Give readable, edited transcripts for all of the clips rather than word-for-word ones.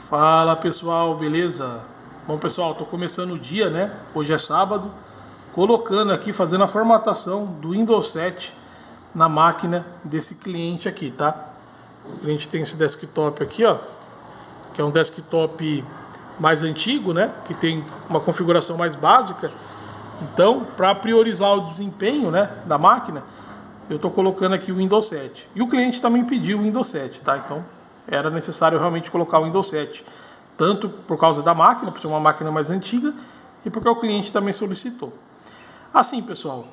Fala pessoal, beleza? Bom pessoal, estou começando o dia, né? Hoje é sábado, colocando aqui, fazendo a formatação do Windows 7 na máquina desse cliente aqui, tá? O cliente tem esse desktop aqui, ó, que é um desktop mais antigo, né? Que tem uma configuração mais básica. Então, para priorizar o desempenho, né, da máquina, eu estou colocando aqui o Windows 7. E o cliente também pediu o Windows 7, tá? Então, era necessário realmente colocar o Windows 7. Tanto por causa da máquina, por ser uma máquina mais antiga, e porque o cliente também solicitou. Assim, pessoal,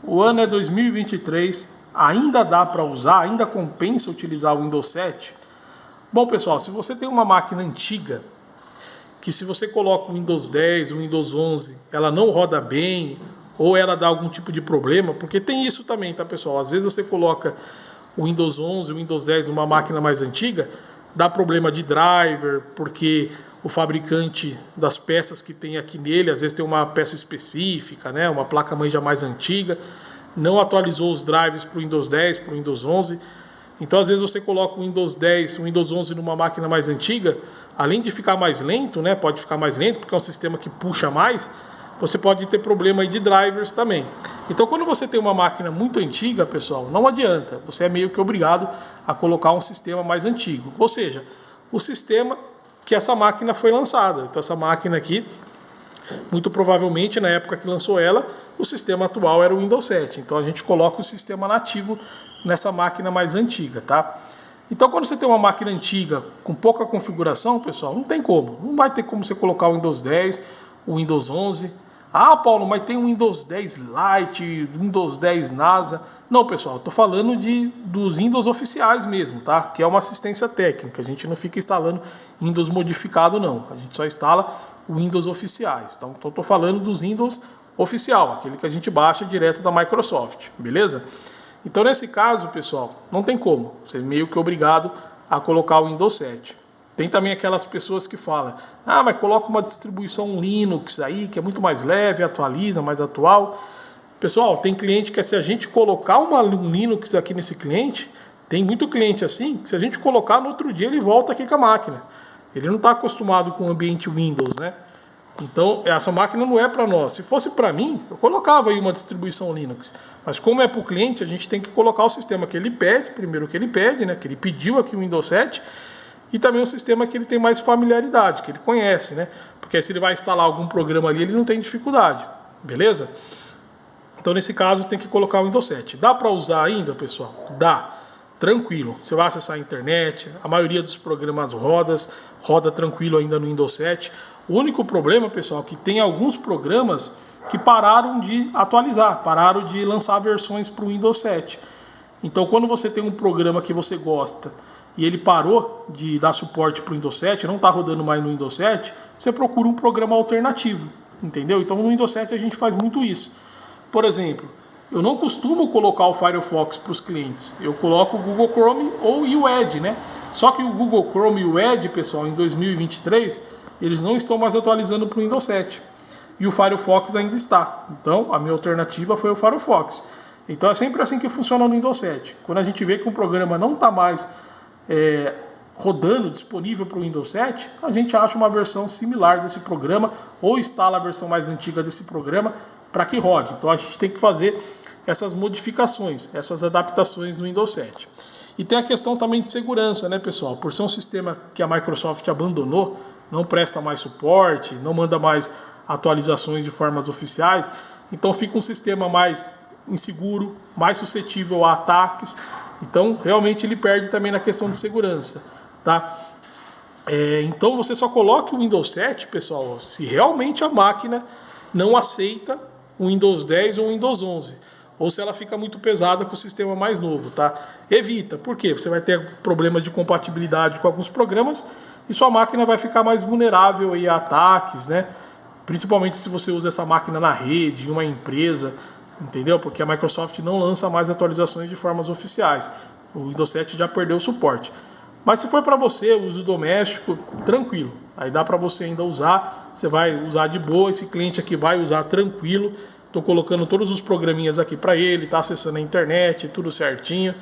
o ano é 2023, ainda dá para usar, ainda compensa utilizar o Windows 7? Bom, pessoal, se você tem uma máquina antiga, que se você coloca o Windows 10, o Windows 11, ela não roda bem, ou ela dá algum tipo de problema, porque tem isso também, tá, pessoal? Às vezes você coloca o Windows 11, o Windows 10 numa máquina mais antiga, dá problema de driver, porque o fabricante das peças que tem aqui nele, às vezes tem uma peça específica, né, uma placa-mãe já mais antiga, não atualizou os drivers para o Windows 10, para o Windows 11. Então, às vezes você coloca o Windows 10, o Windows 11 numa máquina mais antiga, além de ficar mais lento, né, pode ficar mais lento, porque é um sistema que puxa mais, você pode ter problema aí de drivers também. Então, quando você tem uma máquina muito antiga, pessoal, não adianta. Você é meio que obrigado a colocar um sistema mais antigo. Ou seja, o sistema que essa máquina foi lançada. Então, essa máquina aqui, muito provavelmente, na época que lançou ela, o sistema atual era o Windows 7. Então, a gente coloca o sistema nativo nessa máquina mais antiga, tá? Então, quando você tem uma máquina antiga com pouca configuração, pessoal, não tem como. Não vai ter como você colocar o Windows 10, o Windows 11... Ah, Paulo, mas tem o Windows 10 Lite, Windows 10 NASA. Não, pessoal, estou falando dos Windows oficiais mesmo, tá? Que é uma assistência técnica. A gente não fica instalando Windows modificado, não. A gente só instala Windows oficiais. Então, estou falando dos Windows oficial, aquele que a gente baixa direto da Microsoft, beleza? Então, nesse caso, pessoal, não tem como. Você é meio que obrigado a colocar o Windows 7. Tem também aquelas pessoas que falam, ah, mas coloca uma distribuição Linux aí, que é muito mais leve, atualiza, mais atual. Pessoal, tem cliente que se a gente colocar um Linux aqui nesse cliente, tem muito cliente assim, que se a gente colocar no outro dia ele volta aqui com a máquina. Ele não está acostumado com o ambiente Windows, né? Então, essa máquina não é para nós. Se fosse para mim, eu colocava aí uma distribuição Linux. Mas como é para o cliente, a gente tem que colocar o sistema que ele pede, primeiro que ele pede, né? Que ele pediu aqui o Windows 7, e também um sistema que ele tem mais familiaridade, que ele conhece, né? Porque se ele vai instalar algum programa ali, ele não tem dificuldade, beleza? Então, nesse caso, tem que colocar o Windows 7. Dá para usar ainda, pessoal? Dá. Tranquilo. Você vai acessar a internet, a maioria dos programas roda tranquilo ainda no Windows 7. O único problema, pessoal, é que tem alguns programas que pararam de atualizar, pararam de lançar versões para o Windows 7. Então, quando você tem um programa que você gosta e ele parou de dar suporte para o Windows 7, não está rodando mais no Windows 7, você procura um programa alternativo, entendeu? Então no Windows 7 a gente faz muito isso. Por exemplo, eu não costumo colocar o Firefox para os clientes, eu coloco o Google Chrome ou o Edge, né? Só que o Google Chrome e o Edge, pessoal, em 2023, eles não estão mais atualizando para o Windows 7. E o Firefox ainda está. Então a minha alternativa foi o Firefox. Então é sempre assim que funciona no Windows 7. Quando a gente vê que um programa não está mais rodando, disponível para o Windows 7, a gente acha uma versão similar desse programa ou instala a versão mais antiga desse programa para que rode. Então a gente tem que fazer essas modificações, essas adaptações no Windows 7. E tem a questão também de segurança, né, pessoal? Por ser um sistema que a Microsoft abandonou, não presta mais suporte, não manda mais atualizações de formas oficiais, então fica um sistema mais inseguro, mais suscetível a ataques. Então, realmente ele perde também na questão de segurança, tá? Então, você só coloque o Windows 7, pessoal, se realmente a máquina não aceita o Windows 10 ou o Windows 11, ou se ela fica muito pesada com o sistema mais novo, tá? Evita, por quê? Você vai ter problemas de compatibilidade com alguns programas e sua máquina vai ficar mais vulnerável aí a ataques, né? Principalmente se você usa essa máquina na rede, em uma empresa, entendeu? Porque a Microsoft não lança mais atualizações de formas oficiais. O Windows 7 já perdeu o suporte. Mas se for para você, uso doméstico, tranquilo. Aí dá para você ainda usar, você vai usar de boa, esse cliente aqui vai usar tranquilo. Estou colocando todos os programinhas aqui para ele, está acessando a internet, tudo certinho.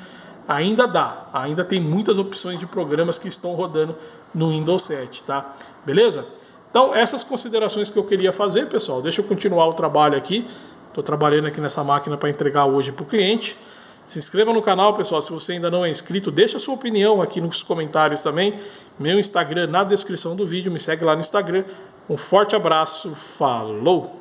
ainda dá, ainda tem muitas opções de programas que estão rodando no Windows 7, tá? Beleza? Então, essas considerações que eu queria fazer, pessoal. Deixa eu continuar o trabalho aqui. Estou trabalhando aqui nessa máquina para entregar hoje para o cliente. Se inscreva no canal, pessoal, se você ainda não é inscrito. Deixa a sua opinião aqui nos comentários também. Meu Instagram na descrição do vídeo. Me segue lá no Instagram. Um forte abraço. Falou!